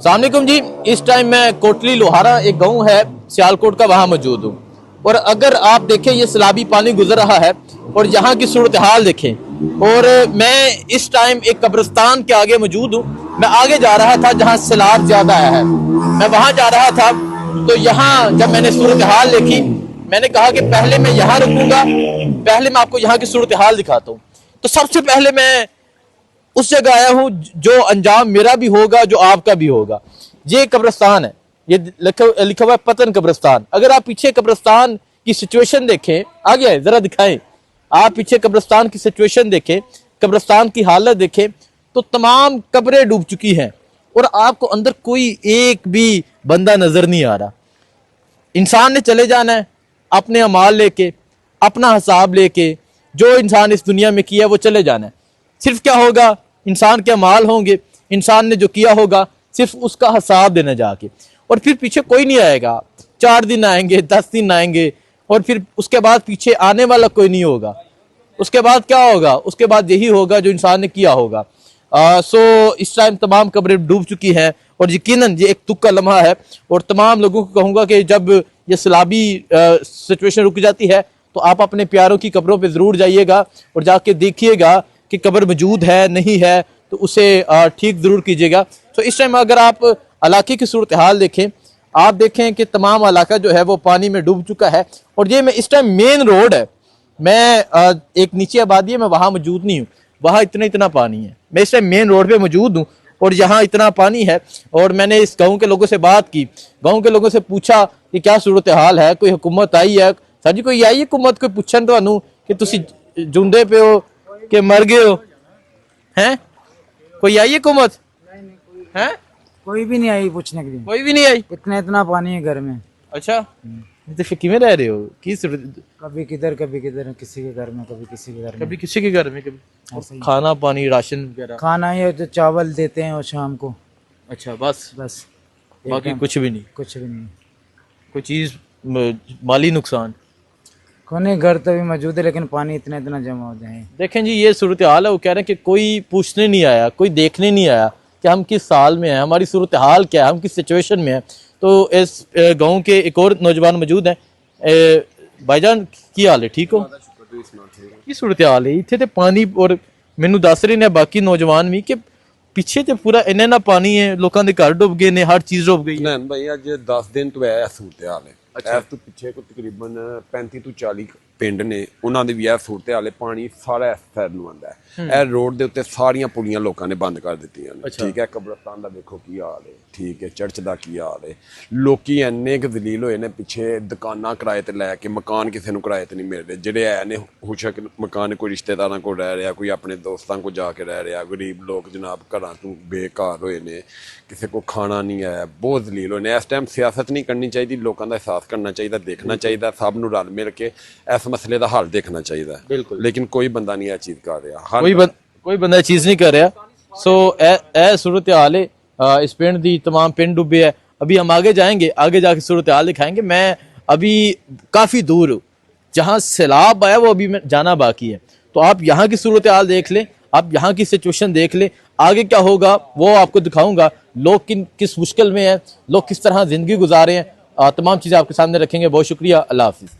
अस्सलाम वालेकुम जी। इस टाइम मैं कोटली लोहारा एक गांव है सियालकोट का, वहां मौजूद हूँ। और अगर आप देखें ये सैलाबी पानी गुजर रहा है और यहाँ की सूरत हाल देखें। और मैं इस टाइम एक कब्रिस्तान के आगे मौजूद हूँ। मैं आगे जा रहा था जहाँ सैलाब ज्यादा आया है, मैं वहां जा रहा था। तो यहाँ जब मैंने सूरत हाल देखी, मैंने कहा कि पहले मैं यहाँ रुकूंगा, पहले मैं आपको यहाँ की सूरत हाल दिखाता हूँ। तो सबसे पहले मैं उस जगह आया हूं जो अंजाम मेरा भी होगा, जो आपका भी होगा। ये कब्रिस्तान है, ये लिखा हुआ है पतन कब्रिस्तान। अगर आप पीछे कब्रिस्तान की सिचुएशन देखें, आगे आए जरा दिखाएं, आप पीछे कब्रिस्तान की सिचुएशन देखें, कब्रिस्तान की हालत देखें, तो तमाम कब्रें डूब चुकी हैं और आपको अंदर कोई एक भी बंदा नजर नहीं आ रहा। इंसान ने चले जाना है अपने अमाल लेके, अपना हिसाब लेके। जो इंसान इस दुनिया में किया वो चले जाना है। सिर्फ क्या होगा, इंसान के अमाल होंगे, इंसान ने जो किया होगा सिर्फ उसका हिसाब देना जाके, और फिर पीछे कोई नहीं आएगा। 4 दिन आएंगे, 10 दिन आएंगे, और फिर उसके बाद पीछे आने वाला कोई नहीं होगा। उसके बाद क्या होगा, उसके बाद यही होगा जो इंसान ने किया होगा। सो इस टाइम तमाम कब्रें डूब चुकी हैं और यकीनन ये एक तुक्का लम्हा है। और तमाम लोगों को कहूंगा कि जब ये सैलाबी सिचुएशन रुक जाती है तो आप अपने प्यारों की कब्रों पे जरूर जाइएगा और जाके देखिएगा कि कब्र मौजूद है नहीं है, तो उसे ठीक जरूर कीजिएगा। तो इस टाइम अगर आप इलाके की सूरत हाल देखें, आप देखें कि तमाम इलाका जो है वो पानी में डूब चुका है। और ये मैं इस टाइम मेन रोड है, मैं एक नीचे आबादी है, मैं वहां मौजूद नहीं हूँ, वहां इतना पानी है। मैं इस टाइम मेन रोड पे मौजूद हूँ और यहाँ इतना पानी है। और मैंने इस गाँव के लोगों से बात की, गाँव के लोगों से पूछा कि क्या सूरत हाल है, कोई हुकूमत आई है? सर जी कोई आई हुकूमत, कोई पूछन तो कि तुसी जुंदे पे हो कि मर गए हो, हैं? कोई आई हुकूमत? हैं? कोई भी नहीं आई पूछने के लिए। कोई भी नहीं आई। इतना पानी है घर में। अच्छा, तो फिर किमें रह रहे हो? की कभी किधर किसी के घर में, कभी किसी के घर में, कभी किसी के घर में, कभी खाना पानी राशन वगैरह? खाना ये जो चावल देते हैं वो शाम को। अच्छा, बस बाकी एकदम कुछ भी नहीं? कुछ भी नहीं, कोई चीज माली नुकसान? कोने घर तो भी मौजूद है लेकिन पानी इतना जमा हो जाए। देखें जी, ये सूरत हाल है। वो कह रहे हैं कि कोई पूछने नहीं आया, कोई देखने नहीं आया कि हम किस साल में हैं, हमारी सूरत हाल क्या है, हम किस सिचुएशन में हैं। तो इस गांव के एक और नौजवान मौजूद हैं। भाईजान की हाल है? ठीक हो? की सूरत हाल है इतने? तो पानी और मैनू दस रहे ने बाकी नौजवान भी कि पिछे तो पूरा इन्ना पानी है, लोगों के घर डुब गए ने, हर चीज डुब गई है। भाई अज 10 दिन तो है सूरत हाल है। ਇਸ ਤੋਂ ਪਿੱਛੇ ਕੋ ਤਕਰੀਬਨ 35 ਤੋਂ 40 ਪਿੰਡ ਨੇ, ਉਹਨਾਂ ਦੀ ਵੀ ਇਹ ਸੂਰਤ ਹਾਲ ਹੈ। ਪਾਣੀ ਸਾਰਾ ਇਸ ਸਾਈਡ ਨੂੰ ਆਉਂਦਾ ਹੈ। ਇਹ ਰੋਡ ਦੇ ਉੱਤੇ ਸਾਰੀਆਂ ਪੁਲੀਆਂ ਲੋਕਾਂ ਨੇ ਬੰਦ ਕਰ ਦਿੱਤੀਆਂ ਨੇ। ਠੀਕ ਹੈ, ਕਬਰਸਤਾਨ ਦਾ ਦੇਖੋ ਕੀ ਹਾਲ ਹੈ, ਠੀਕ ਹੈ, ਚਰਚ ਦਾ ਕੀ ਹਾਲ ਹੈ। ਲੋਕੀ ਇੰਨੇ ਕੁ ਜ਼ਲੀਲ ਹੋਏ ਨੇ, ਪਿੱਛੇ ਦੁਕਾਨਾਂ ਕਿਰਾਏ ਤੇ ਲੈ ਕੇ, ਮਕਾਨ ਕਿਸੇ ਨੂੰ ਕਿਰਾਏ ਤੇ ਨਹੀਂ ਮਿਲ ਰਹੇ। ਜਿਹੜੇ ਹੈ ਨੇ ਹੁਸ਼ਕ ਮਕਾਨ, ਕੋਈ ਰਿਸ਼ਤੇਦਾਰਾਂ ਕੋਲ ਰਹਿ ਰਿਹਾ, ਕੋਈ ਆਪਣੇ ਦੋਸਤਾਂ ਕੋਲ ਜਾ ਕੇ ਰਹਿ ਰਿਹਾ। ਗਰੀਬ ਲੋਕ ਜਨਾਬ ਘਰਾਂ ਤੋਂ ਬੇਘਰ ਹੋਏ ਨੇ, ਕਿਸੇ को खाना नहीं है, बहुत जलील होने। इस टाइम सियासत नहीं करनी चाहिए, लोगों का एहसास करना चाहिए, देखना चाहिए, सब नूं रल मिल के इस मसले का हल देखना चाहिए। बिल्कुल, लेकिन कोई बंदा नहीं यह चीज कर रहा, कोई बंदा चीज नहीं कर रहा। सो ए सूरत हाल है इस पिंड दी। तमाम पिंड डूबे है। अभी हम आगे जाएंगे, आगे जाके सूरत हाल दिखाएंगे। मैं अभी काफी दूर हूँ, जहाँ सैलाब आया वो अभी जाना बाकी है। तो आप यहाँ की सूरत हाल देख लें, आप यहाँ की सिचुएशन देख लें। आगे क्या होगा वो आपको दिखाऊंगा। लोग किस मुश्किल में हैं, लोग किस तरह जिंदगी गुजारे हैं, तमाम चीज़ें आपके सामने रखेंगे। बहुत शुक्रिया, अल्लाह हाफिज़।